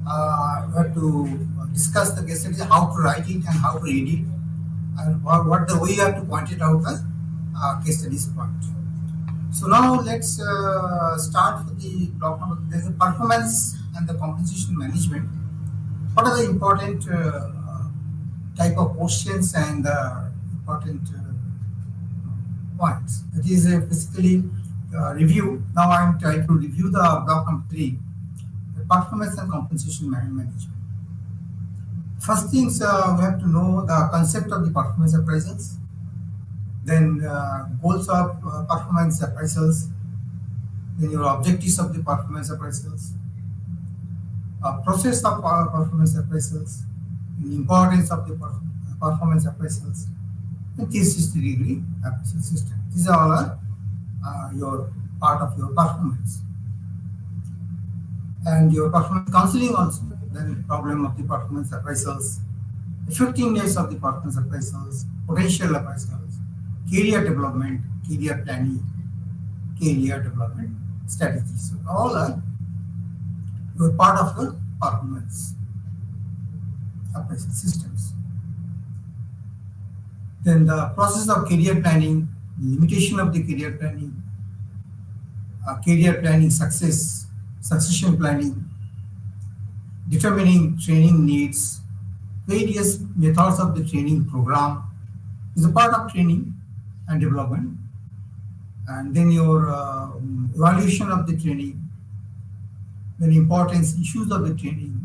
we have to discuss the case study, how to write it and how to read it, and what the way you have to point it out the case studies point. So now let's start with the block number. There's the performance and the compensation management. What are the important type of questions and important points? That is basically review. Now I'm trying to review the block number 3, the performance and compensation management. First things we have to know the concept of the performance appraisals, then goals of performance appraisals, then your objectives of the performance appraisals, process of performance appraisals, the importance of the performance appraisals, and 360-degree appraisal system. These are all your part of your performance. And your performance counseling also, then problem of the performance appraisals, effectiveness of the performance appraisals, potential appraisals, career development, career planning, career development strategies. So all are your part of your performance appraisal systems. Then the process of career planning, limitation of the career planning success, succession planning, determining training needs, various methods of the training program is a part of training and development, and then your evaluation of the training, then importance issues of the training,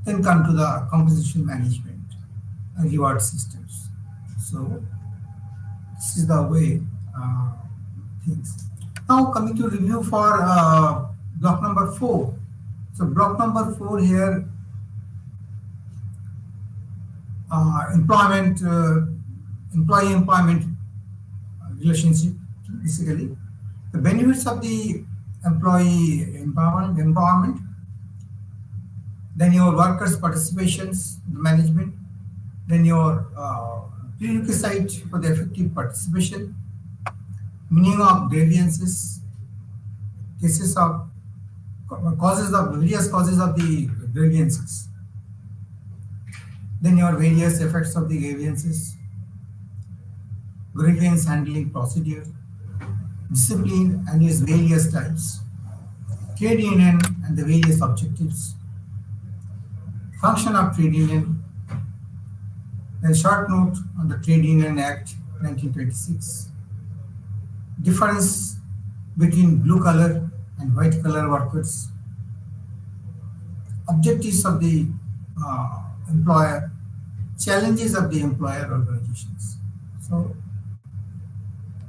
then come to the compensation management and reward systems. So this is the way things. Now coming to review for block number 4. So block number 4 here, employee-employment relationship, basically. The benefits of the employee empowerment, then your workers' participations, the management, then your prerequisite for the effective participation, meaning of grievances, cases of various causes of the grievances, then your various effects of the grievances, grievance handling procedure, discipline and its various types, trade union and the various objectives, function of trade union, then short note on the Trade Union Act 1926, difference between blue collar and white collar workers, objectives of the employer, challenges of the employer organizations. So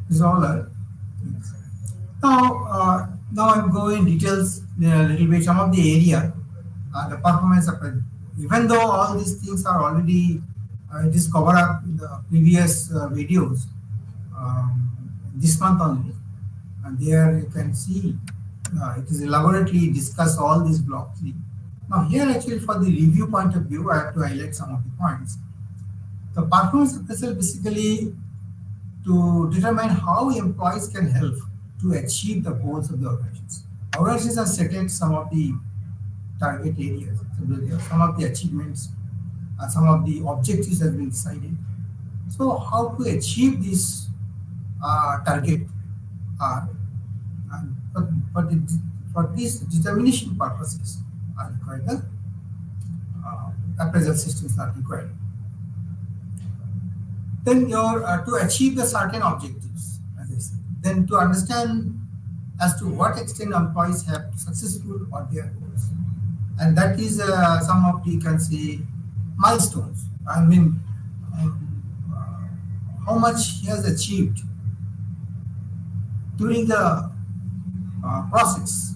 these all are things. Now I'm going details a little bit. Some of the area, the performance of even though all these things are already it is covered up in the previous videos this month only, and there you can see it is elaborately discussed all these block 3. Now here actually for the review point of view, I have to highlight some of the points. The performance appraisal basically to determine how employees can help to achieve the goals of the organizations. Organizations have set some of the target areas, some of the achievements, some of the objectives have been decided. So how to achieve this target for these determination purposes are required, the appraisal systems are required. Then your to achieve the certain objectives, as I said, then to understand as to what extent employees have successful or their goals, and that is some of the, you can say, milestones. I mean, how much he has achieved during the process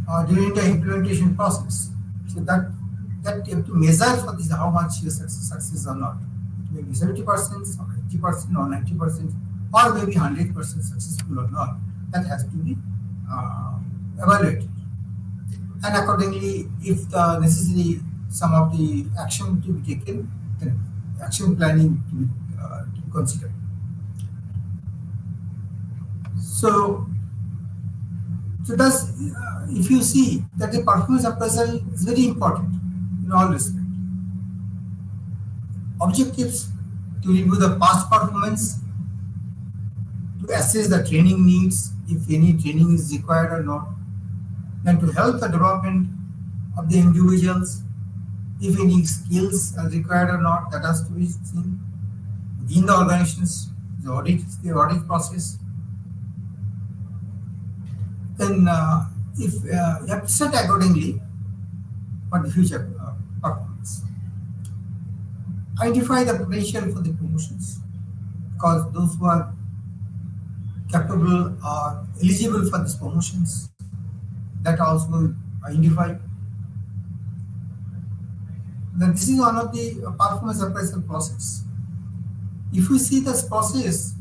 or during the implementation process. So that you have to measure for this how much he is success or not. It may be 70% or 80% or 90% or maybe 100% successful or not. That has to be evaluated. And accordingly, if the necessary some of the action to be taken, then action planning to be considered. So So does if you see that the performance appraisal is very important in all respect. Objectives to review the past performance, to assess the training needs, if any training is required or not, then to help the development of the individuals, if any skills are required or not, that has to be seen within the organizations, the audit process. Then, if you have to set accordingly for the future performance. Identify the potential for the promotions, because those who are capable or eligible for these promotions, that also identify. Then this is one of the performance appraisal process. If we see this process,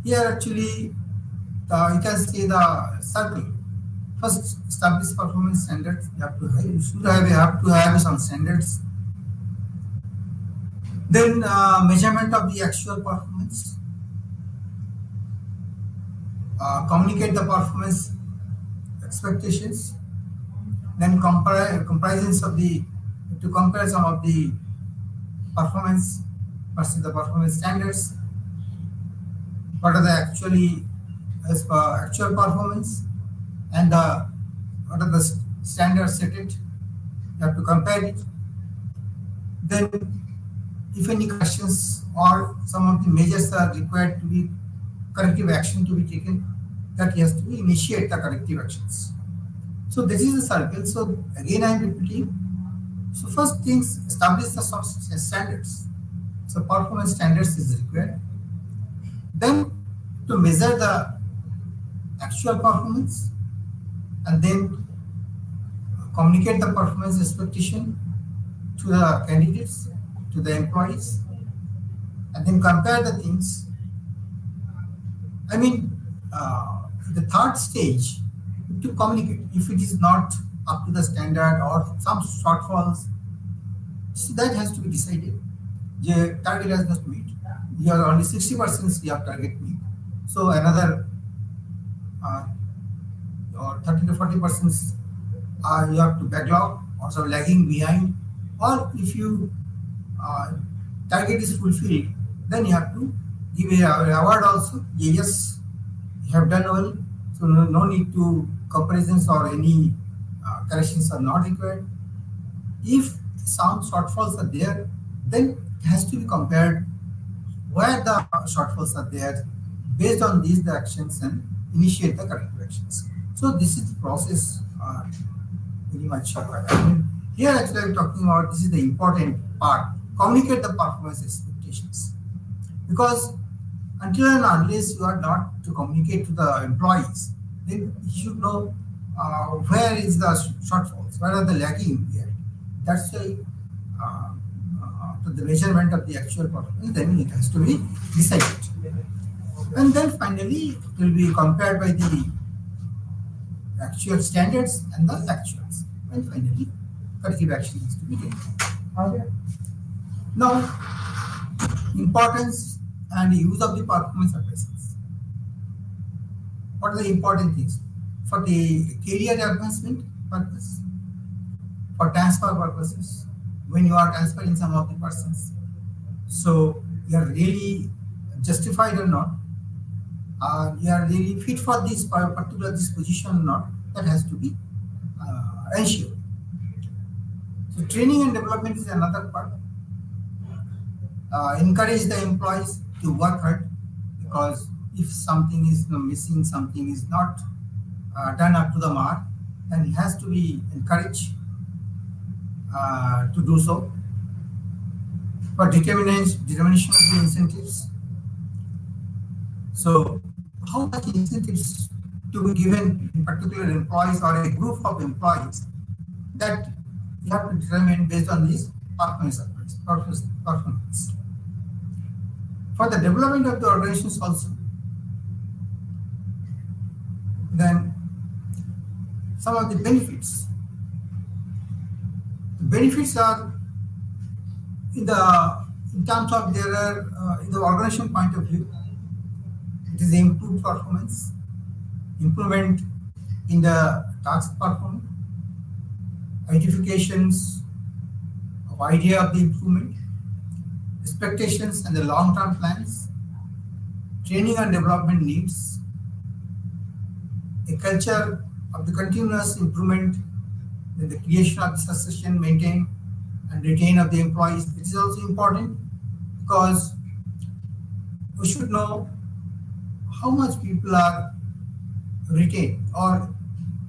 here actually you can see the circle. First, establish performance standards. You have to have some standards. Then measurement of the actual performance. Communicate the performance expectations. Then comparisons of the to compare some of the performance versus the performance standards. What are the actually as per actual performance and what are the standards set it? You have to compare it. Then, if any questions or some of the measures are required to be corrective action to be taken, that he has to initiate the corrective actions. So this is a circle. So again, I am repeating. So first things, establish the standards. So performance standards is required. Then to measure the actual performance, and then communicate the performance expectation to the candidates, to the employees, and then compare the things. I mean, the third stage, to communicate if it is not up to the standard or some shortfalls, so that has to be decided. The target has not meet. You are only 60% your target meet. So another or 30 to 40% you have to backlog, also lagging behind. Or if you target is fulfilled, then you have to give a reward also. Yes, you have done well. So no need to comparisons or any corrections are not required. If some shortfalls are there, then it has to be compared where the shortfalls are there. Based on these the actions and initiate the corrective actions. So this is the process very much. Here actually I'm talking about this is the important part. Communicate the performance expectations. Because until and unless you are not to communicate to the employees, then you should know where is the shortfalls, where are the lagging here. That's why the measurement of the actual performance, then it has to be decided. And then finally, it will be compared by the actual standards and the actuals. And finally, corrective action has to be taken. Okay. Now, importance and use of the performance appraisals. What are the important things? For the career advancement purpose, for transfer purposes, when you are transferring some of the persons. So, you are really justified or not, you are really fit for this particular position or not, that has to be ensured. So training and development is another part. Encourage the employees to work hard, because if something is missing, something is not done up to the mark, then it has to be encouraged to do so. For determination of the incentives. So how much incentives to be given in particular employees or a group of employees, that you have to determine based on this performance. For the development of the organizations also, then some of the benefits. The benefits are in terms of their in the organization point of view, it is improved performance, improvement in the task performance, identifications of idea of the improvement, expectations and the long-term plans, training and development needs, a culture of the continuous improvement, then the creation of the succession, maintain and retain of the employees. It is also important because we should know how much people are retained or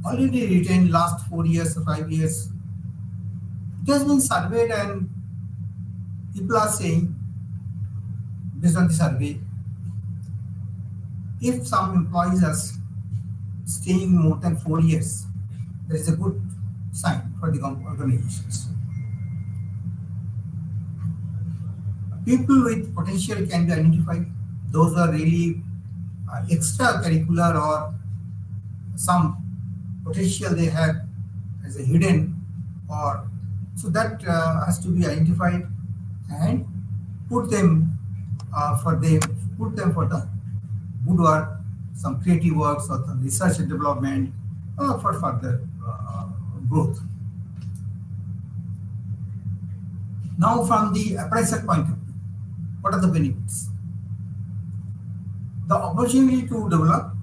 already retained last 4 years or 5 years. It has been surveyed and people are saying, based on the survey, if some employees are staying more than 4 years, that is a good sign for the organizations. People with potential can be identified. Those are really extracurricular or some potential they have as a hidden, or so that has to be identified and put them for the good work, some creative works or some research and development or for further growth. Now, from the appraiser point of view, what are the benefits? The opportunity to develop,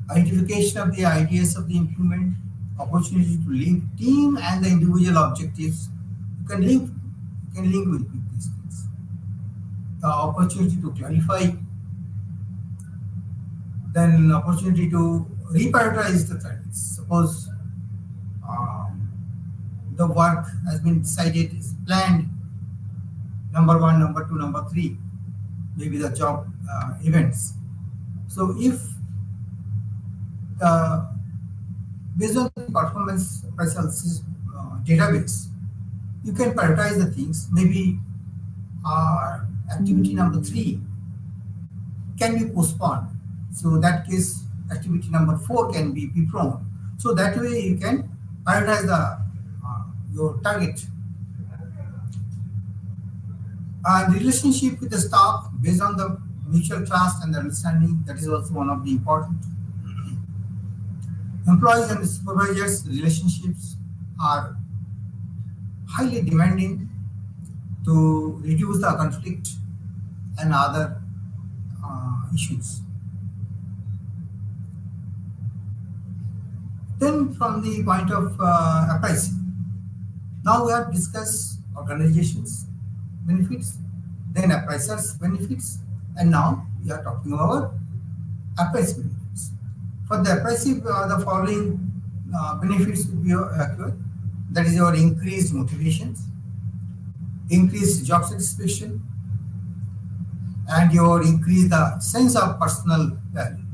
identification of the ideas of the improvement, opportunity to link team and the individual objectives. You can link with these things. The opportunity to clarify, then opportunity to reprioritize the targets. Suppose the work has been decided, is planned, number 1, number 2, number 3, maybe the job events. So if based on the performance appraisal database, you can prioritize the things. Maybe activity number 3 can be postponed. So that case, activity number 4 can be postponed. So that way you can prioritize the your target. And relationship with the staff based on the mutual trust and understanding, that is also one of the important. Employees and supervisors relationships are highly demanding to reduce the conflict and other issues. Then from the point of appraisal, now we have discussed organizations benefits, then appraisers benefits, and now we are talking about appraisal benefits. For the appraisal, the following benefits will be occur. That is your increased motivations, increased job satisfaction, and your increase the sense of personal value.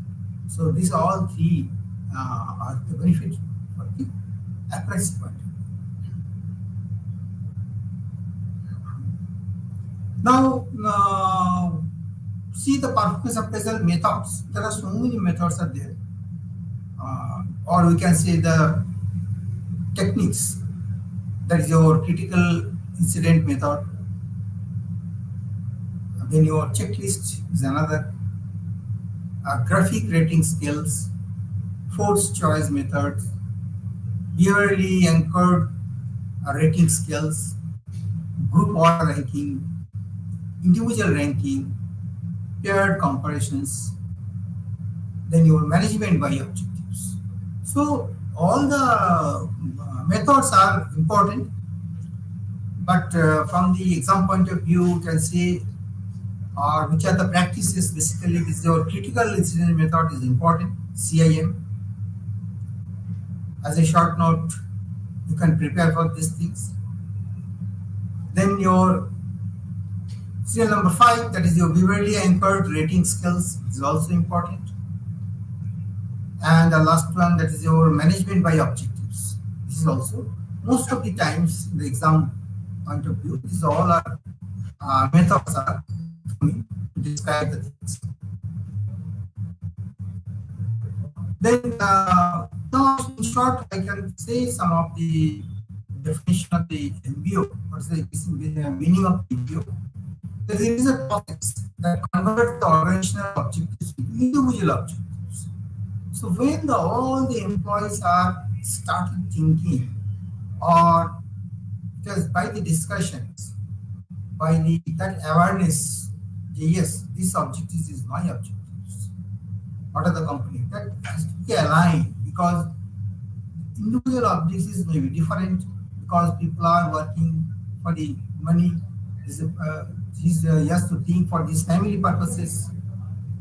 So these all three are the benefits for the appraisal point. Now, see the performance appraisal methods. There are so many methods are there, or we can say the techniques. That is your critical incident method. Then your checklist is another. Graphic rating skills, forced choice methods, behaviorally anchored rating skills, group order ranking, individual ranking, paired comparisons, then your management by objectives. So all the methods are important, but from the exam point of view, you can say which are the practices. Basically, this is your critical incident method is important, CIM. As a short note, you can prepare for these things. Then your serial number 5, that is your behaviorally anchored rating skills, is also important. And the last one, that is your management by objectives. This is also most of the times in the exam point of view, these all are methods are to describe the things. Then now in short, I can say some of the definition of the MBO. What is the meaning of MBO? There is a process that converts the organizational objectives to individual objectives. So when all the employees are started thinking, or just by the discussions, by the that awareness, yes, this objective is my objectives. What are the company that has to be aligned, because individual objectives may be different, because people are working for the money. He has to think for these family purposes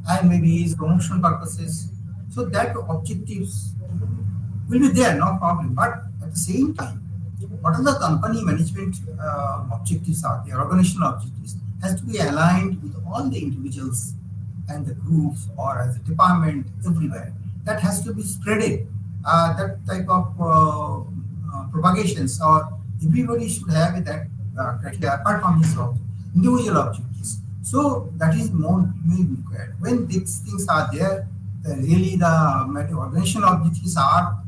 and maybe his promotion purposes. So that objectives will be there, no problem. But at the same time, what are the company management objectives are there, organizational objectives, has to be aligned with all the individuals and the groups or as a department everywhere. That has to be spreaded. That type of propagations, or everybody should have that criteria apart from his individual objectives. So that is more required. When these things are there, really the organizational objectives are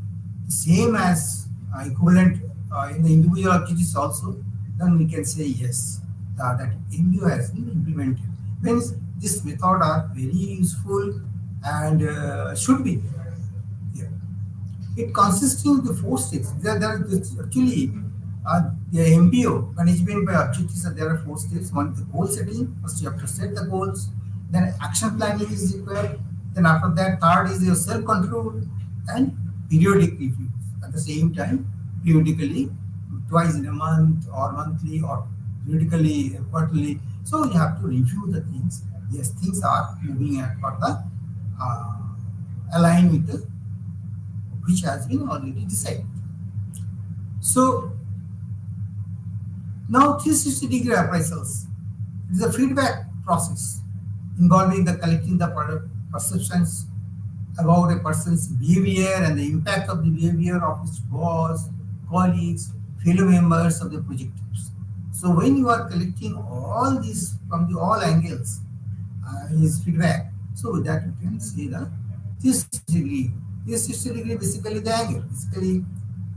the same as equivalent in the individual objectives also, then we can say yes, that MBO has been implemented. Means this method are very useful and should be there. It consists of the four steps. Actually the MBO, management by objectives, there are four steps. One is the goal setting. First you have to set the goals. Then action planning is required. Then after that, third is your self-control and periodic reviews. At the same time, periodically, twice in a month or monthly or periodically, quarterly. So you have to review the things. Yes, things are moving at for the align with the which has been already decided. So now 360-degree appraisals is a feedback process involving the collecting the perceptions about a person's behavior and the impact of the behavior of his boss, colleagues, fellow members of the project teams. So when you are collecting all these from the all angles, his feedback, so that you can see the 360 degree. 360 degree basically the angle. Basically,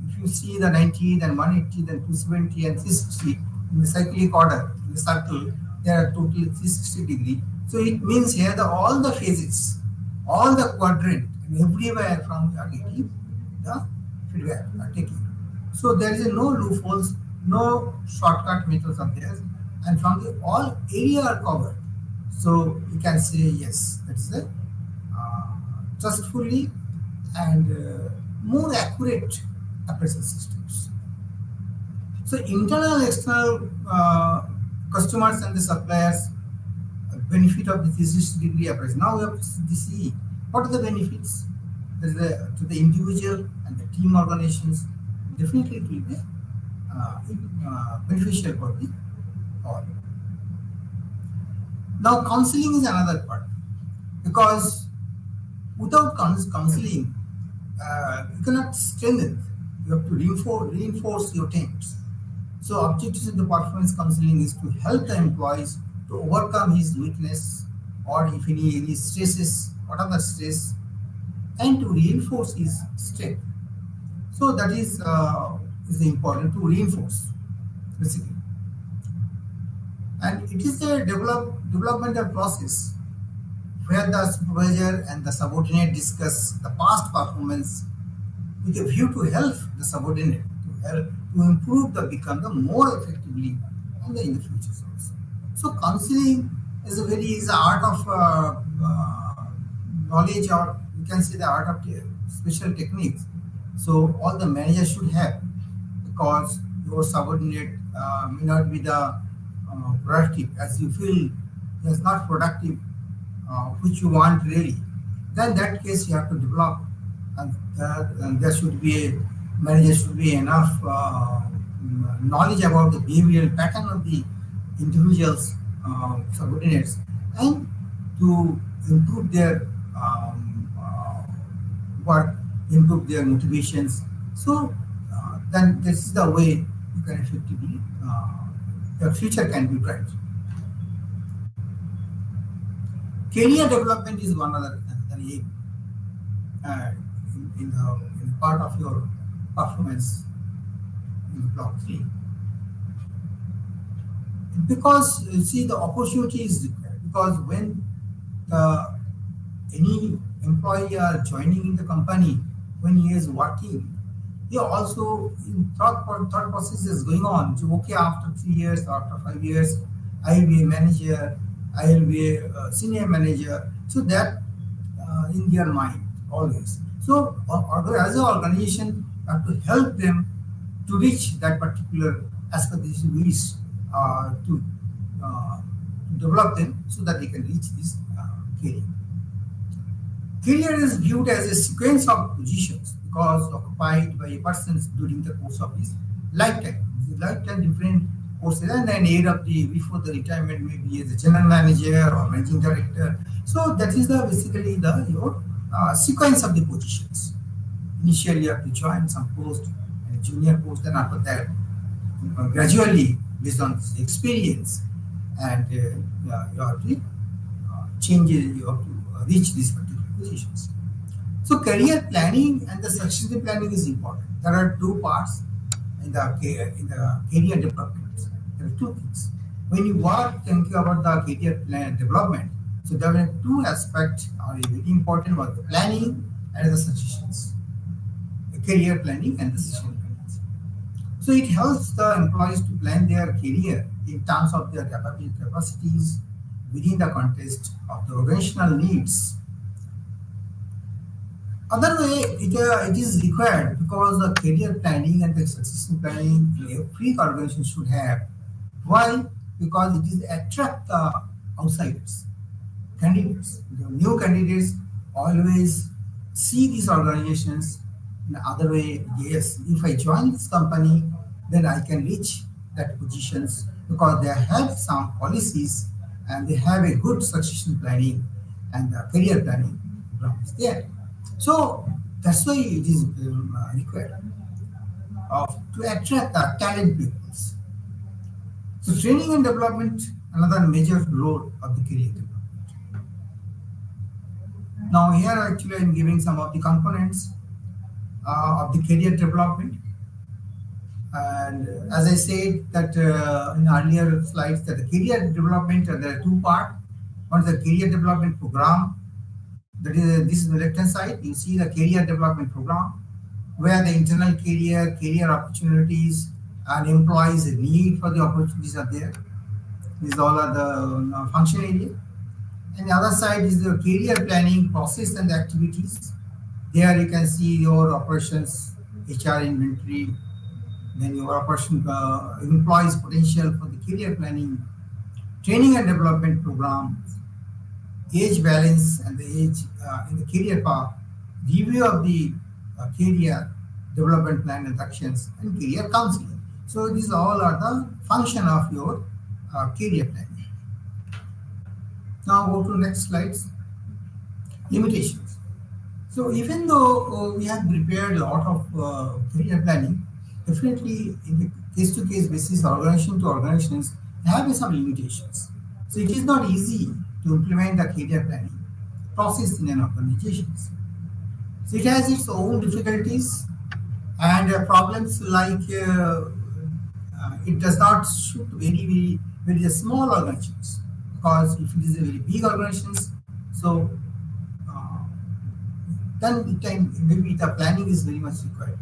if you see the 90, then 180, then 270 and 360 in the cyclic order, in the circle, they are totally 360 degree. So it means here the all the phases, all the quadrant, and everywhere from you are getting the feedback are taking. So there is no loopholes, no shortcut methods are there, and from the all area are covered. So you can say yes, that's the trustfully and more accurate appraisal systems. So internal, external customers and the suppliers benefit of the 360-degree appraisal. Now we have to see what are the benefits to the individual and the team organizations. Definitely it will be beneficial for the all. Now counseling is another part, because without counseling you cannot strengthen. You have to reinforce your teams. So objectives of the performance counseling is to help the employees to overcome his weakness, or if any stresses, what are the stress, and to reinforce his strength. So that is important to reinforce basically. And it is a developmental process where the supervisor and the subordinate discuss the past performance with a view to help the subordinate to improve the become the more effectively in the future also. So counseling is the art of knowledge, or you can say the art of special techniques. So all the managers should have, because your subordinate may not be the productive as you feel he is not productive, which you want really. Then in that case you have to develop, and there should be manager should be enough knowledge about the behavioral pattern of the individuals subordinates, and to improve their work, improve their motivations. So then this is the way you can effectively your future can be bright. Career development is one other aim in part of your performance in block 3. Because you see the opportunity is required, because when any employee are joining in the company, when he is working, he also in thought process is going on. So, okay, after 3 years, after 5 years, I will be a manager, I will be a senior manager. So that in their mind always. So as an organization, have to help them to reach that particular aspiration wish, to uh, develop them so that they can reach this career. Career is viewed as a sequence of positions because occupied by a person during the course of his lifetime. His lifetime different courses, and then end of the before the retirement maybe as a general manager or managing director. So that is the basically the your sequence of the positions. Initially you have to join some post, a junior post, and after that gradually based on experience and you have to changes, you have to reach these particular positions. So career planning and the succession planning is important. There are two parts in the career development. There are two things. When you are thinking about the career plan development, so there are two aspects are very important: about the planning and the successions. The career planning and the succession planning. So it helps the employees to plan their career in terms of their capacities within the context of the organizational needs. Other way, it is required because the career planning and the succession planning every organization should have. Why? Because it is attract the outsiders, candidates. The new candidates always see these organizations in the other way. Yes, if I join this company, then I can reach that positions because they have some policies and they have a good succession planning and career planning program is there. So that's why it is required to attract the talent people. So training and development, another major role of the career development. Now here actually I am giving some of the components of the career development. And as I said that in earlier slides, that the career development, there are two parts. One is the career development program. That is, this is the left hand side. You see the career development program, where the internal career opportunities, and employees' need for the opportunities are there. These all are the function area. And the other side is the career planning process and the activities. There you can see your operations, HR inventory, then your operation employees potential for the career planning, training and development program, age balance and the age in the career path, review of the career development plan and actions, and career counseling. So these all are the function of your career planning. Now go to next slides. Limitations. So even though we have prepared a lot of career planning, definitely in the case-to-case basis, organization to organizations have some limitations. So it is not easy to implement the career planning process in an organization. So it has its own difficulties and problems like it does not suit very small organizations, because if it is a very big organizations, so then maybe the planning is very much required.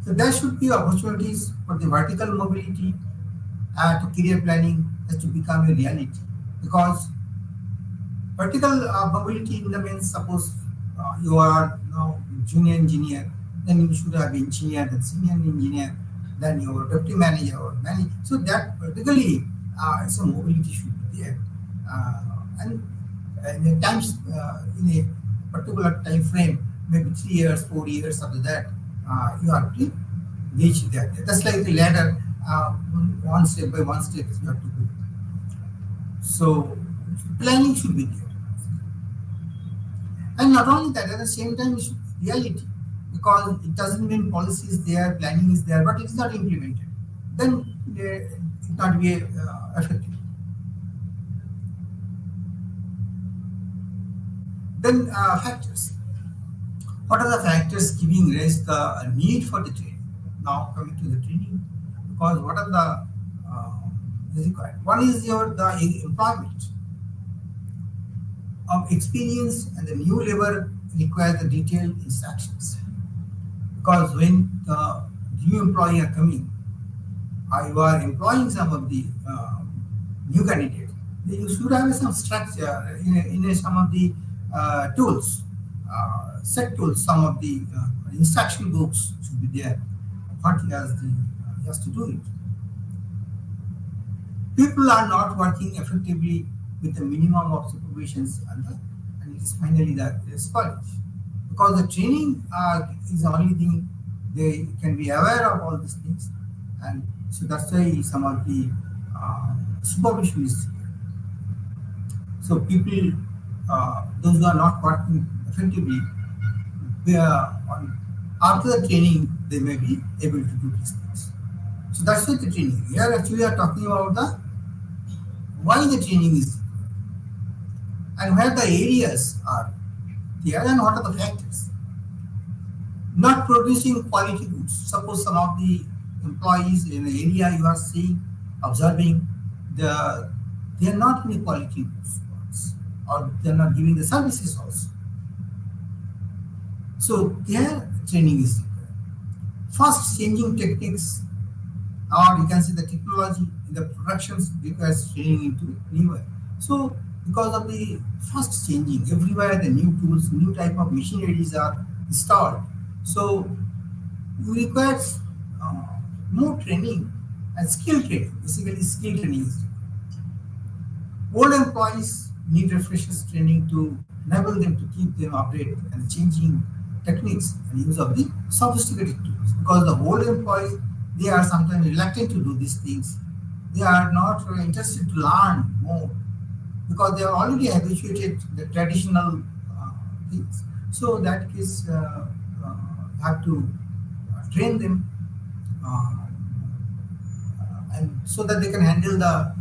So there should be opportunities for the vertical mobility to career planning has to become a reality, because vertical mobility in the means, suppose you are now junior engineer, then you should have engineer, then senior engineer, then your deputy manager or manager. So that vertically, so mobility should be there, and in times in a particular time frame, maybe 3 years, 4 years after that, you have to reach there. That's like the ladder, one step by one step you have to go. So planning should be there, and not only that, at the same time, it should be reality, because it doesn't mean policy is there, planning is there, but it is not implemented. Then it not be effective. Then factors. What are the factors giving rise the need for the training? Now coming to the training, because what are the required? One is the employment. of experience and the new labor require the detailed instructions. Because when the new employee are coming, or you are employing some of the new candidate, you should have some structure in some of the tools, set tools, some of the instruction books should be there. What he has to do it. People are not working effectively with the minimum of supervisions and it is finally the college. Because the training is the only thing they can be aware of all these things, and so that's why some of the supervision is here. So people, those who are not working effectively, they are after the training they may be able to do these things. So that's why the training. Here actually we are talking about the why the training is and where the areas are there and what are the factors. Not producing quality goods. Suppose some of the employees in the area you are seeing, observing, they are not in quality goods or they are not giving the services also. So their training is required. Fast changing techniques, or you can say the technology in the productions requires training into newer. So because of the fast changing, everywhere the new tools, new type of machineries are installed. So you require more training and skill training. Basically, skill training is required. Old employees need refreshers training to enable them to keep them updated and changing techniques and use of the sophisticated tools. Because the old employees, they are sometimes reluctant to do these things. They are not interested to learn more because they are already habituated to the traditional things. So that case, have to train them and so that they can handle the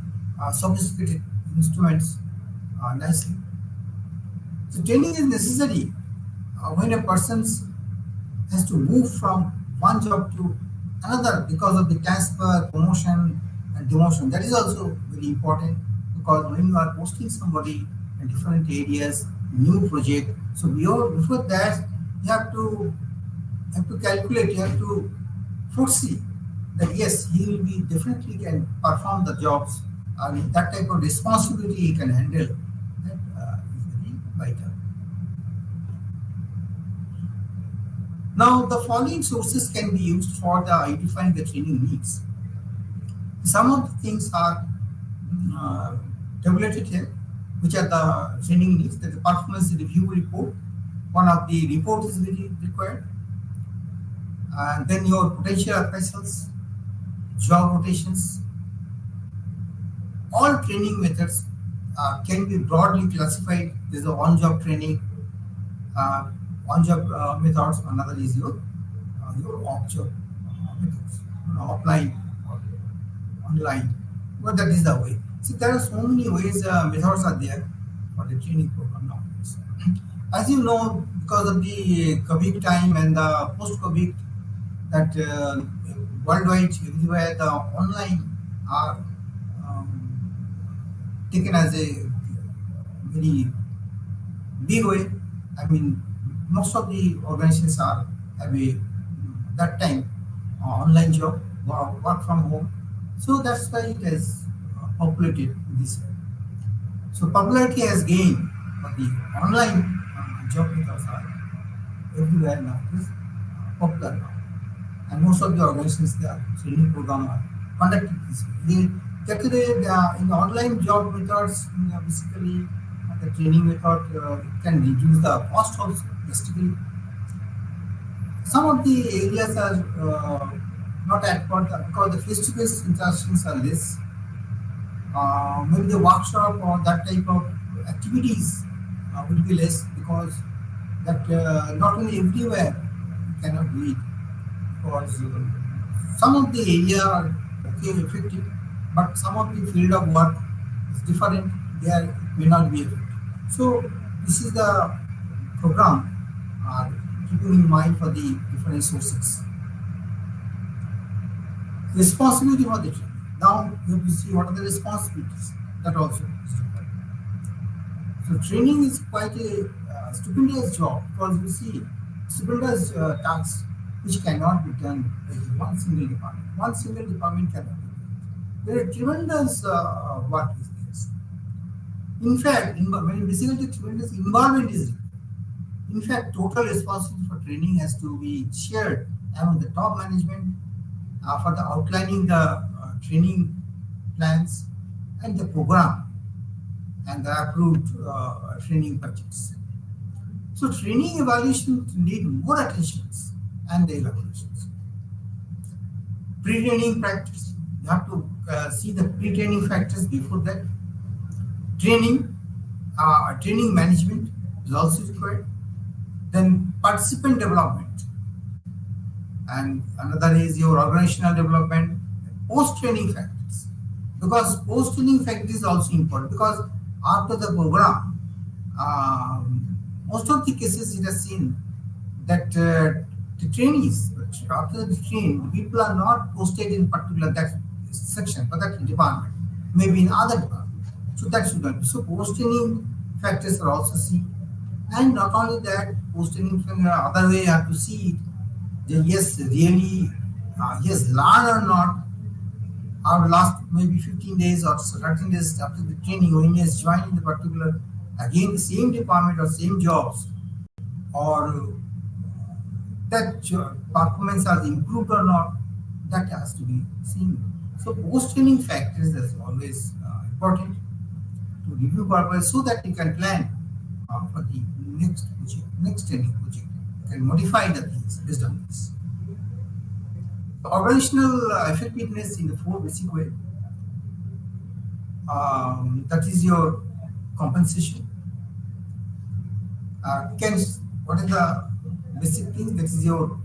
sophisticated instruments nicely. So training is necessary when a person has to move from one job to another because of the transfer, promotion, and demotion. That is also very important because when you are posting somebody in different areas, new project, so before that you have to calculate, you have to foresee that yes, he will be definitely can perform the jobs and that type of responsibility he can handle. That is very vital. Now, the following sources can be used for the identifying the training needs. Some of the things are tabulated here, which are the training needs. That the performance review report, one of the report is very required, and then your potential appraisals, job rotations. All training methods can be broadly classified. There is a on-job training, on-job methods. Another is your off-job methods, offline or online. But that is the way. See, there are so many ways methods are there for the training program nowadays. As you know, because of the COVID time and the post-COVID, that worldwide, everywhere, the online are taken as a very big way. I mean, most of the organizations are have a that time online job, work from home. So that's why it has populated this way. So popularity has gained, but the online job methods are everywhere now. It is popular now. And most of the organizations, their training program are conducted this way. In the online job methods, basically the training method can reduce the cost also drastically. Some of the areas are not adequate because the face-to-face interactions are less. Maybe the workshop or that type of activities will be less because that not only everywhere you cannot do it because some of the area are okay, effective, but some of the field of work is different. There it may not be effective. So this is the program keeping in mind for the different sources. Responsibility for the training. Now you have to see what are the responsibilities. That also is required. So training is quite a stupendous job because you see stupendous tasks which cannot be done by one single department. One single department cannot do it. There are tremendous work is there. In fact, when basically tremendous involvement is required. In fact, total responsibility for training has to be shared among the top management for the outlining the training plans and the program and the approved training budgets. So training evaluation need more attentions and the evaluations. Pre-training practice. You have to see the pre-training factors before that. Training, training management is also required. Then participant development, and another is your organizational development, post-training factors. Because post-training factor is also important because after the program, most of the cases it has seen that the trainees, after the train, the people are not posted in particular that section or that department, maybe in other department. So that should not be. So post-training factors are also seen. And not only that, post-training from the other way, you have to see yes, really, yes, learn or not, our last maybe 15 days or 13 days after the training, when he has joined in the particular, again, the same department or same jobs, or that performance has improved or not, that has to be seen. So post-training factors is always important to review purpose so that you can plan for the next project, next training project. You can modify the things based on this. Operational effectiveness in the four basic way. That is your compensation. Can what is the basic thing? That is your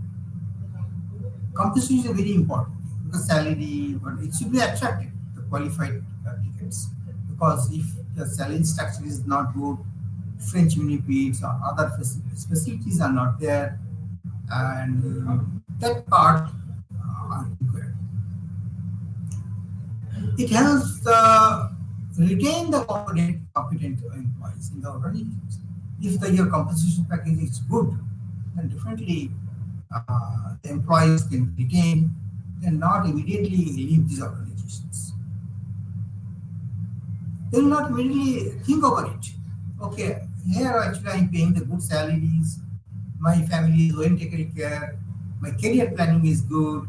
compensation is very important because salary, but it should be attractive the qualified tickets because if the salary structure is not good, French benefits or other facilities are not there, and that part are required. It helps retain the competent employees in the organizations. If your compensation package is good, then definitely the employees can retain, then not immediately leave these organizations. They will not immediately think about it. Okay, here actually I'm paying the good salaries, my family is well taken care, my career planning is good,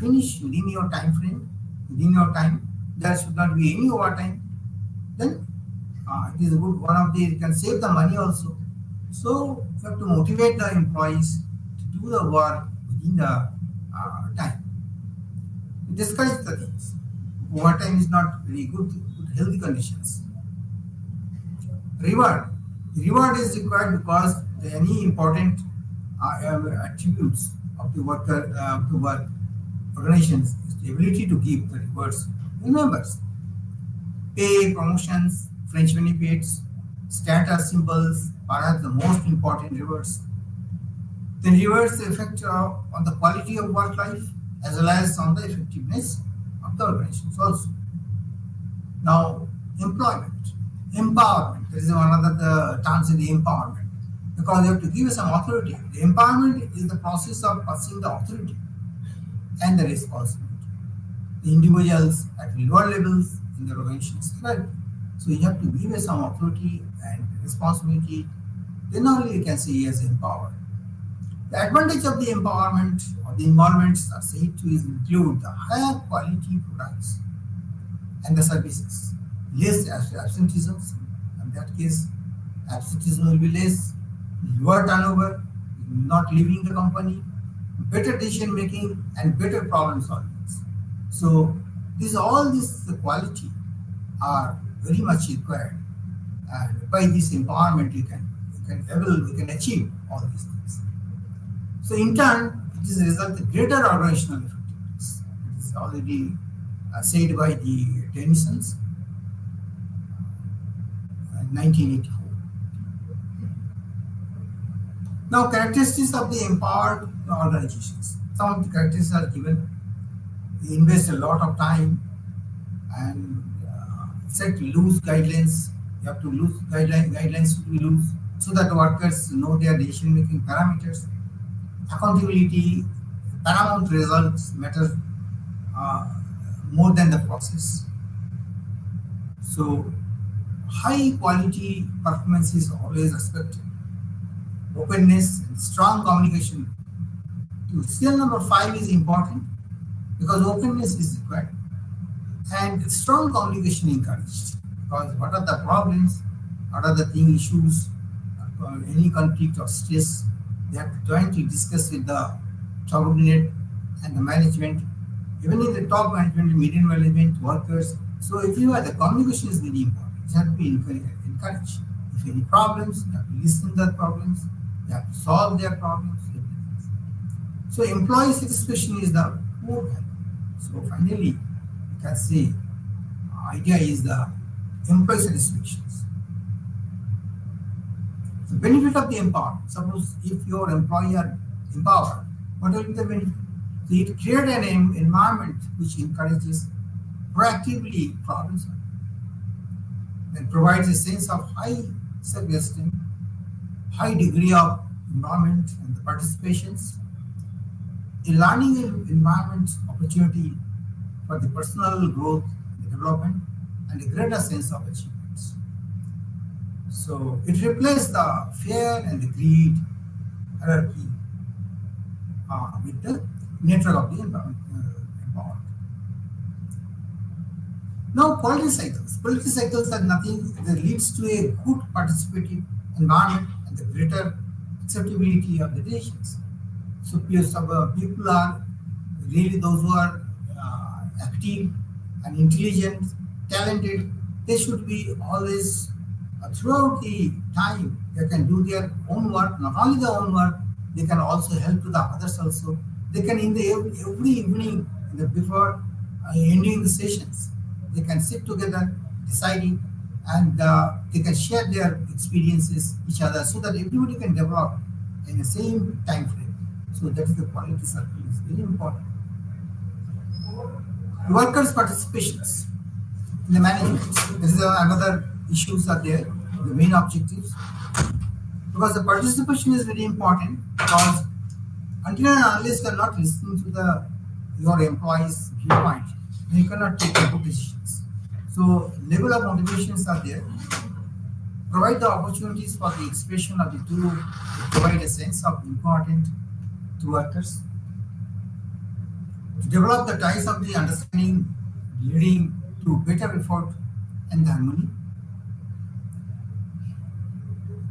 finish within your time frame, within your time. There should not be any overtime. Then it is a good one of the, you can save the money also. So you have to motivate the employees to do the work within the time. Discourage the things. Overtime is not very good healthy conditions. Reward. Reward is required because any important attributes of the worker the work organizations is the ability to give the rewards to members. Pay, promotions, fringe benefits, status symbols, perhaps the most important rewards. Then rewards the effect on the quality of work life as well as on the effectiveness of the organizations also. Now, employment, empowerment. There is another terms in the empowerment because you have to give some authority. The empowerment is the process of passing the authority and the responsibility. The individuals at lower levels in the organizations, right? So you have to give some authority and responsibility. Then only you can say he is empowered. The advantage of the empowerment or the involvements are said to include the higher quality products and the services, less absenteeism. In that case, absenteeism will be less, lower turnover, not leaving the company, better decision making, and better problem solving. So, all this the quality are very much required, and by this empowerment, you can achieve all these things. So, in turn, it is a result of greater organizational effectiveness. It is already said by the Denisons in 1984. Now, characteristics of the empowered organizations. Some of the characteristics are given. They invest a lot of time and set loose guidelines. You have to loose guidelines to be loose so that workers know their decision-making parameters. Accountability, paramount results matter more than the process. So, high quality performance is always expected. Openness and strong communication. Skill number 5 is important because openness is required and strong communication encouraged. Because what are the problems, what are the issues, any conflict or stress, they have to jointly discuss with the subordinate and the management, even in the top management, middle management, workers. So if you are the communication is very important, it has to be encouraged. If any problems, you have to listen to the problems, you have to solve their problems. So employee satisfaction is the core value. So finally, you can say idea is the employee satisfaction. The benefit of the empowerment. Suppose if your employee are empowered, what will be the benefit? So it creates an environment which encourages proactively problem solving and provides a sense of high self-esteem, high degree of involvement and the participations, a learning environment opportunity for the personal growth, the development, and a greater sense of achievements. So it replaces the fear and the greed hierarchy with the nature of the empowerment. Now, quality cycles. Quality cycles are nothing that leads to a good participative environment and the greater acceptability of the decisions. So people are really those who are active and intelligent, talented. They should be always throughout the time. They can do their own work. Not only their own work, they can also help to the others also. They can in the every evening before ending the sessions, they can sit together, deciding, and they can share their experiences each other so that everybody can develop in the same time frame. So that is the quality circle is very important. Workers' participations in the management. This is another issues are there, the main objectives. Because the participation is very important because until and unless you are not listening to your employees' viewpoint, you cannot take good decisions. So level of motivations are there. Provide the opportunities for the expression of the two, provide a sense of importance to workers. to develop the ties of the understanding leading to better effort and harmony,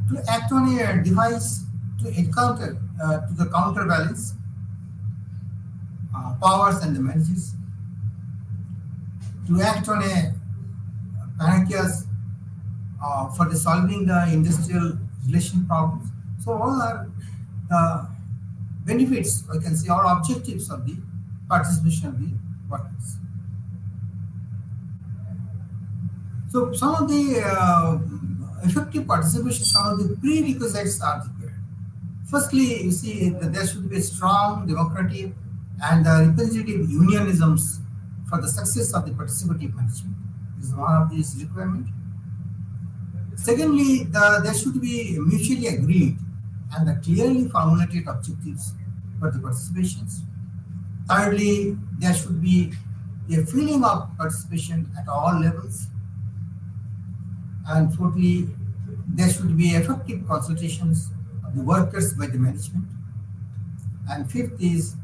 to act on a device to encounter to the counterbalance powers and the manages, to act on a pancreas for the solving the industrial relation problems. So all are the benefits, I can say, or objectives of the participation of the workers. So some of the effective participation, some of the prerequisites are required. Firstly, you see that there should be a strong democratic and representative unionisms for the success of the participative management. This is one of these requirements. Secondly, there should be mutually agreed and the clearly formulated objectives for the participations. Thirdly, there should be a feeling of participation at all levels. And fourthly, there should be effective consultations of the workers by the management. And fifth is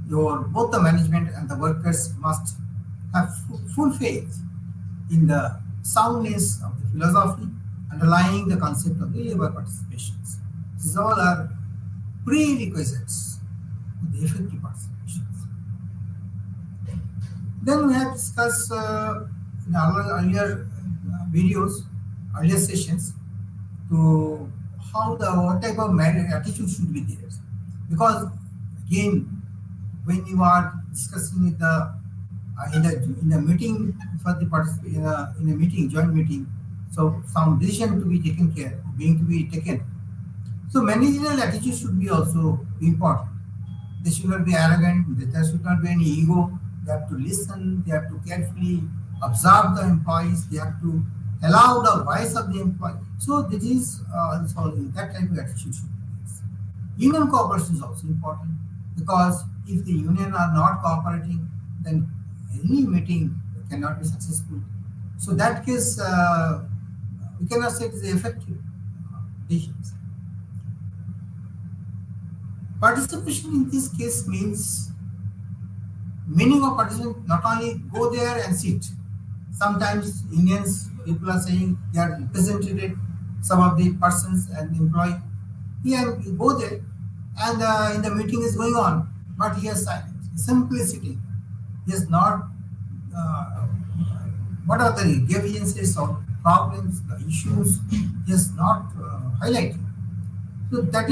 both the management and the workers must have full faith in the soundness of the philosophy underlying the concept of the labor participations. These all are prerequisites for the effective participations. Then we have discussed in our earlier videos, earlier sessions, to what type of attitude should be there. Because again, when you are discussing with the in a meeting for the participation in a meeting, joint meeting, so some decision to be being to be taken. So managerial attitude should be also important. They should not be arrogant. There should not be any ego. They have to listen. They have to carefully observe the employees. They have to allow the voice of the employee. So this is also that type of attitude should be there. Union cooperation is also important, because if the union are not cooperating, then any meeting cannot be successful. So that case, we cannot say it is effective decisions. Participation in this case means meaning of participation not only go there and sit. Sometimes Indians people are saying they are represented, some of the persons and employee. Here you go there and in the meeting is going on, but he is silent, simply sitting. He is not what are the grievances or problems, the issues, he is not highlighting. So that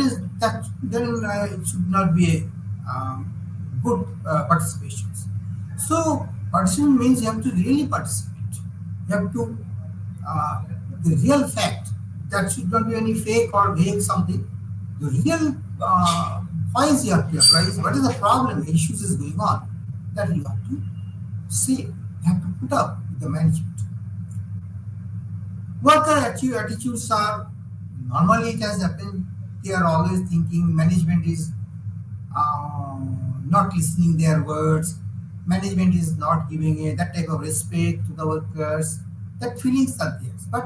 then it should not be a good participation. So participation means you have to really participate. You have to the real fact. That should not be any fake or vague something. The real points you have to apprise. What is the problem? The issues is going on. That you have to say. You have to put up with the management. Worker attitudes are normally it has happened. They are always thinking management is not listening their words. Management is not giving that type of respect to the workers. That feelings are there, but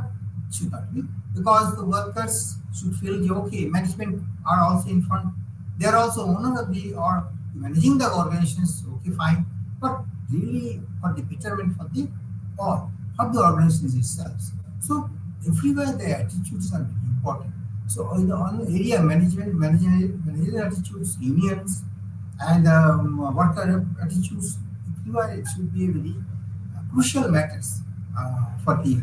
it should not be, because the workers should feel okay. Management are also in front. They are also owner of the or managing the organizations. Okay, fine, but really for the betterment for the all of the organizations itself. So everywhere the attitudes are very important. So in the area managerial attitudes, unions, and worker attitudes, everywhere it should be very crucial matters for the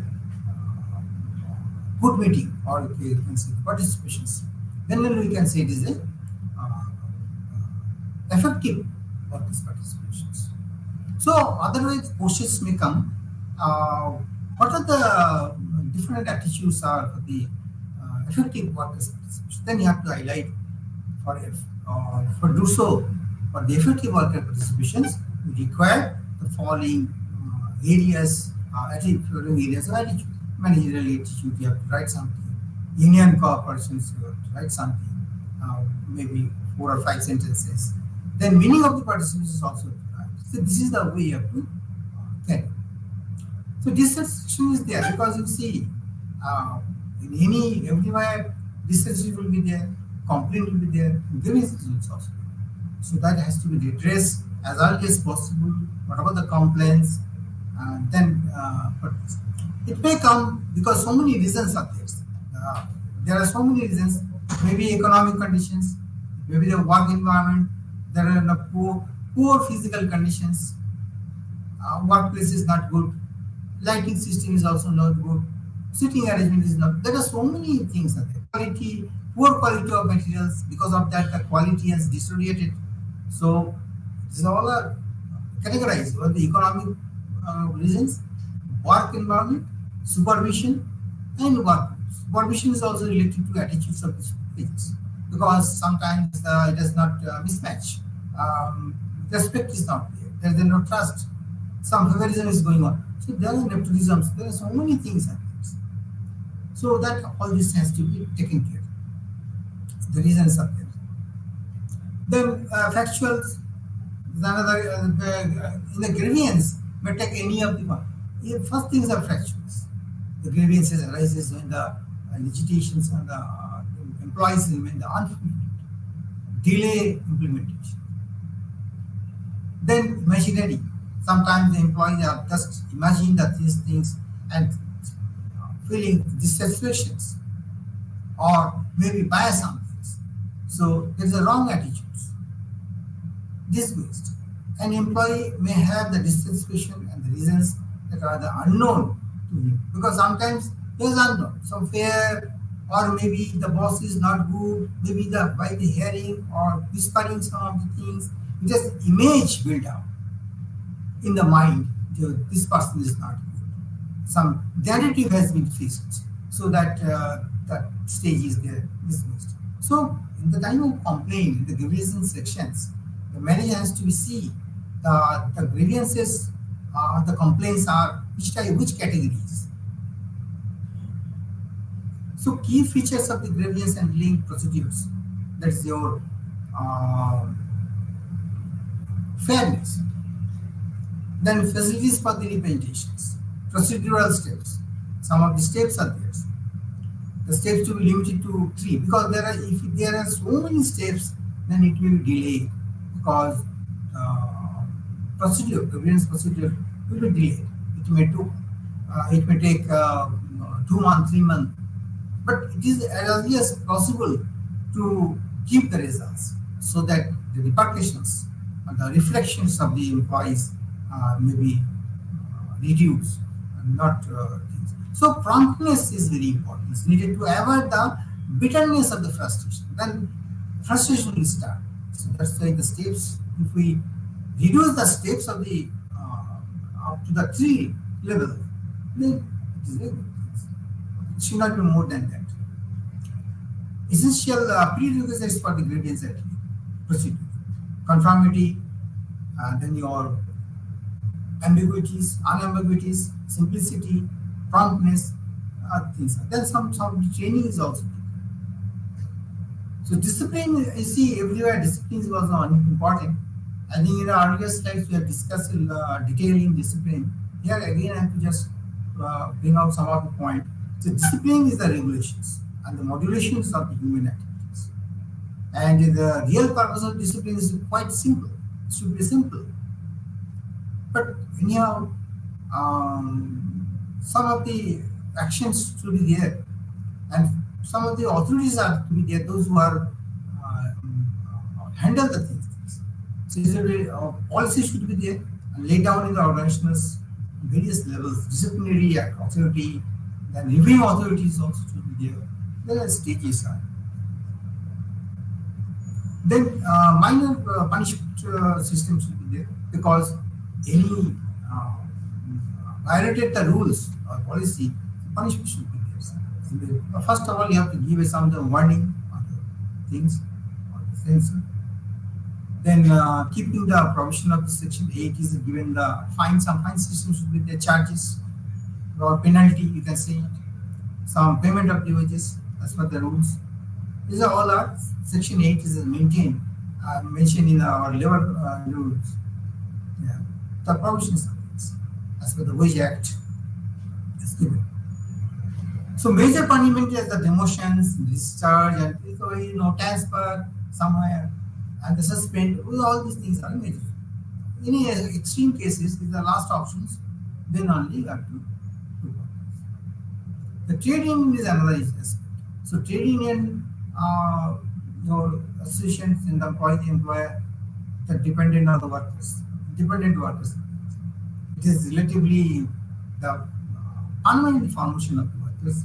good meeting, or you can say participations. Then we can say it is a effective workers' participations. So otherwise questions may come. What are the different attitudes are for the effective workers' participation? Then you have to highlight for do so for the effective worker participations, we require the following areas of attitude. Managerial attitude, you have to write something. Union cooperations, you have to write something. Maybe 4 or 5 sentences. Then meaning of the participation is also required. So this is the way you have to carry. So dissatisfaction is there, because you see in everywhere dissatisfaction will be there, complaint will be there, grievances will also be there. So that has to be addressed as early as possible, whatever the complaints, but it may come because so many reasons are there. Uh, there are so many reasons, maybe economic conditions, maybe the work environment, there are poor physical conditions, workplace is not good, lighting system is also not good, sitting arrangement is not. There are so many things are there. Quality, poor quality of materials. Because of that, the quality has deteriorated. So these all are categorized or the economic reasons, work environment, supervision, and work. Supervision is also related to attitudes of the students because sometimes it does not mismatch. Respect is not there. There is no trust. Some favorism is going on. So there are nepotisms. There are so many things happening. So that all this has to be taken care. The reasons are there. Then factuals. Another in the grievance may take any of the one. First things are factuals. The grievances arises when the agitations and the employees remain the unfulfilled, delay implementation. Then machinery. Sometimes the employees are just imagining that these things and feeling dissatisfactions or maybe bias on things. So there's a wrong attitudes. Dismissed. An employee may have the dissatisfaction and the reasons that are the unknown to him because sometimes it is unknown. Some fear, or maybe the boss is not good, maybe by the hearing or whispering some of the things, just image built up in the mind. This person is not good. Some narrative has been fixed, so that that stage is there dismissed. So in the time of complaint, in the grievance sections, the manager has to see the grievances, the complaints are which categories. So key features of the grievance handling procedures, that's your fairness. Then facilities for the representations, procedural steps. Some of the steps are there. The steps to be limited to 3 because if there are so many steps, then it will delay because grievance procedure will be delayed. It may take 2 months, 3 months, but it is as early as possible to keep the results so that the repercussions and the reflections of the employees may be reduced and not things. So promptness is very important. It's needed to avoid the bitterness of the frustration. Then frustration will start. So that's why the steps, if we reduce the steps of the up to the 3 level, then it is very good. It should not be more than that. Essential prerequisites for the grievance procedure: conformity, then your ambiguities, unambiguities, simplicity, promptness, things. Then some training is also. So discipline, you see everywhere discipline is also important. I think in our earlier slides we have discussed detailing discipline. Here again I have to just bring out some of the point. So discipline is the regulations and the modulations of the human activities. And the real purpose of discipline is quite simple. It should be simple. But anyhow, some of the actions should be there, and some of the authorities are to be there, those who are handle the things. So policy should be there and laid down in the organizations various levels, disciplinary authority, then reviewing authorities also should be there. There are stages. Then minor punishment system should be there because any violated the rules or policy, punishment should be there. First of all, you have to give some warning on the things, on the sensor. Then keeping the provision of the section 8 is given the fine. Some fine system should be the charges or penalty, you can say. Some payment of damages as per the rules. These are all our section 8 is maintained, mentioned in our labor rules. Yeah. The provisions of this as per the Wage Act is given. So major punishment is the demotions, discharge, and transfer somewhere, and the suspend. All these things are major. any extreme cases, these are last options, then only you have to do that. The trade union is another aspect. So trade union, your associations in the employer, that dependent on the workers, dependent workers. It is relatively the permanent formation of the workers.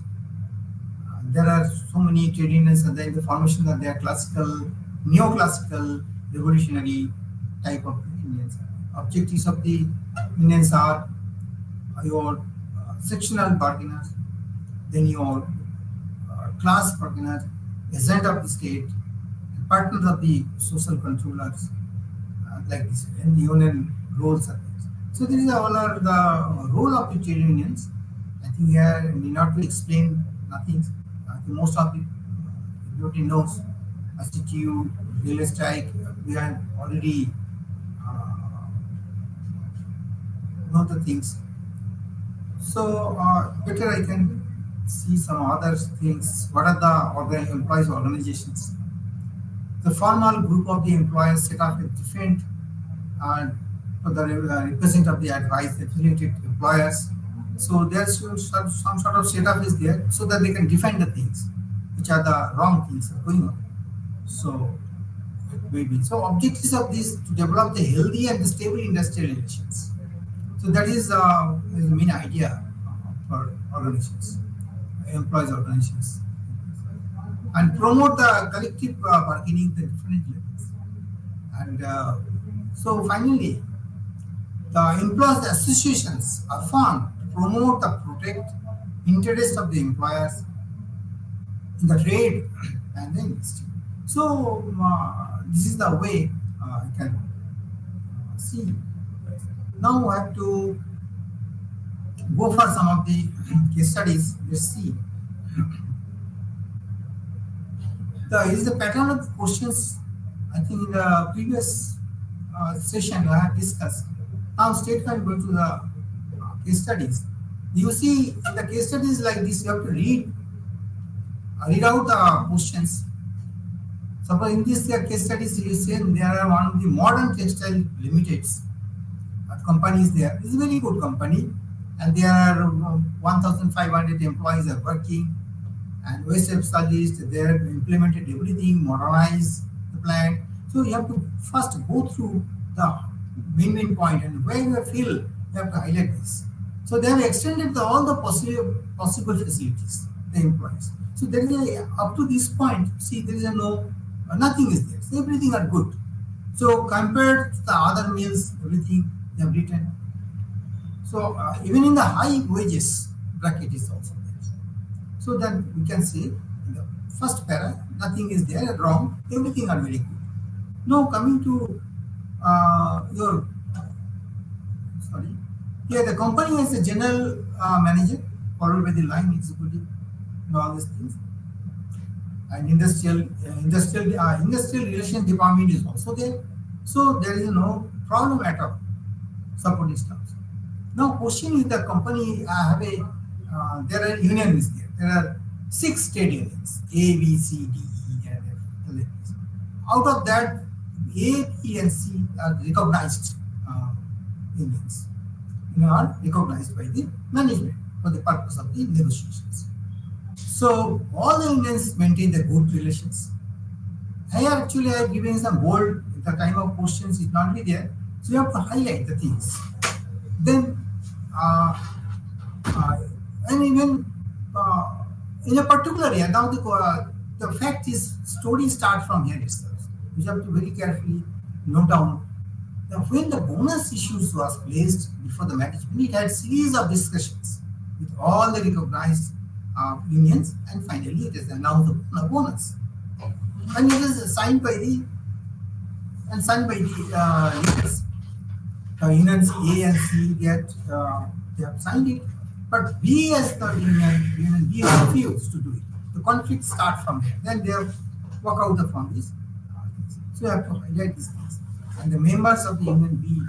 There are so many trade unions and then the formation that they are classical, neoclassical, revolutionary type of unions. Objectives of the unions are your sectional bargainers, then your class bargainers, agent of the state, partners of the social controllers, like this, and union roles are there. So these are all are the role of the trade unions. I think here need not be explained nothing. Most of it everybody knows. STTU, railway strike, we have already know the things. So better I can see some other things. What are the employees organizations? The formal group of the employers set up a different represent of the advice affiliated employers. So there's some sort of setup is there so that they can define the things which are the wrong things going on. So it may be. So objectives of this to develop the healthy and the stable industrial relations. So that is the main idea for organizations, employees organizations, and promote the collective bargaining at the different levels. And so finally, the employees associations are formed to promote the protect interest of the employers in the trade and the industry. So this is the way you can see. Now I have to go for some of the case studies. Let's see. Is the pattern of questions. I think in the previous session I have discussed. Now straight I'm going to the case studies. You see in the case studies like this, you have to read out the questions. Suppose in this case studies you say there are one of the modern textile limiteds companies there. It's a very good company and there are 1,500 employees are working and waste specialists, they have implemented everything, modernized the plant. So you have to first go through the main point and where you feel you have to highlight this. So they have extended all the possible facilities, the employees. So there is up to this point, see there is nothing is there. So everything are good. So compared to the other mills, everything they have written. So even in the high wages bracket is also there. So then we can say in the first para, nothing is there wrong, everything are very good. Now coming to here the company has a general manager followed by the line executive and all these things. And industrial relations department is also there. So there is no problem at all. Supporting staff. Now question is the company there are unions there. There are 6 trade unions, A, B, C, D, E, and F. Out of that, A, B, and C are recognized unions. Are recognized by the management for the purpose of the negotiations. So all the unions maintain the good relations. Here actually I have given some bold. At the time of questions it not be there. So you have to highlight the things. Then and even in a particular area, now the fact is story starts from here itself. You have to very carefully note down that when the bonus issues was placed before the management, it had series of discussions with all the recognized unions, and finally it is announced the bonus. And it is signed by the leaders. Unions A and C they have signed it, but B as the union B refused to do it. The conflict starts from there. Then they have work out from this. So you have to highlight these things. And the members of the union B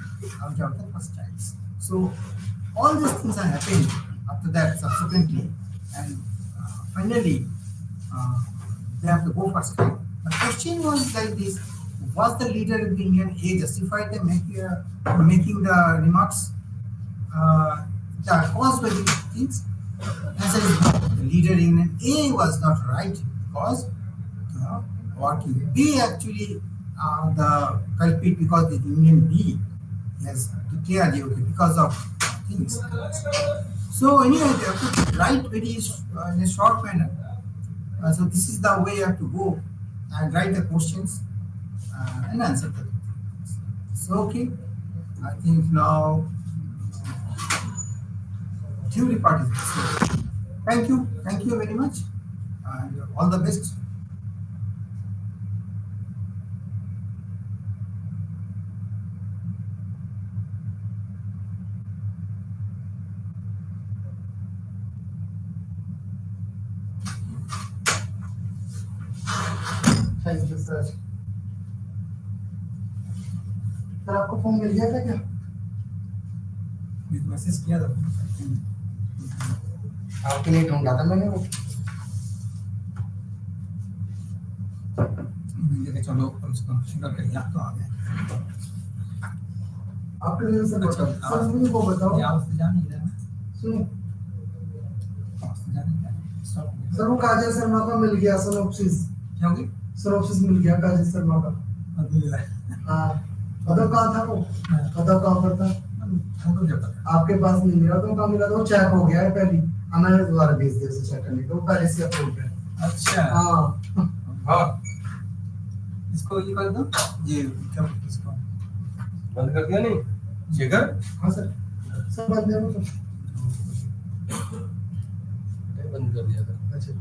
out of the first times. So all these things are happening after that subsequently, and finally they have to go for strike. The question was like this: Was the leader of the Union A justified in making the remarks that caused by these things? Answer is no. The leader in Union A was not right because what Union B actually the culprit because the Union B has declared okay because of things. So anyway, they have to write very in a short manner. So this is the way you have to go and write the questions and answer them. So okay, I think now theory part is so thank you very much, and all the best. Thank you sir. Sir आपको phone मिल गया था क्या? Message किया था आपके लिए ढूंढा था मैंने वो। मैंने चलो कम से कम फिंगर कर याद तो आ गया। आपके लिए सर अच्छा, बताओ सर मुझे वो बताओ याद से जान नहीं रहा सुनो जान नहीं स्टॉप सर वो काजल शर्मा का मिल गया सिनॉप्सिस। क्या हो गया सिनॉप्सिस मिल गया काजल शर्मा का। हाँ बताओ कहाँ था वो? बताओ कहाँ पर था? हमको क्या पता आपके पास नहीं मिला तो कहाँ मिला था? वो चेक हो गया है पहले। मैंने दोबारा भेज दिया उसे चेक करने को, पहले से अप्रूव है। अच्छा हाँ हाँ इसको ये कर दो ये क्या बोलते इसको बंद कर दिया नहीं शेखर? हाँ सर सब बंद है वो तो। बंद कर दिया था। अच्छा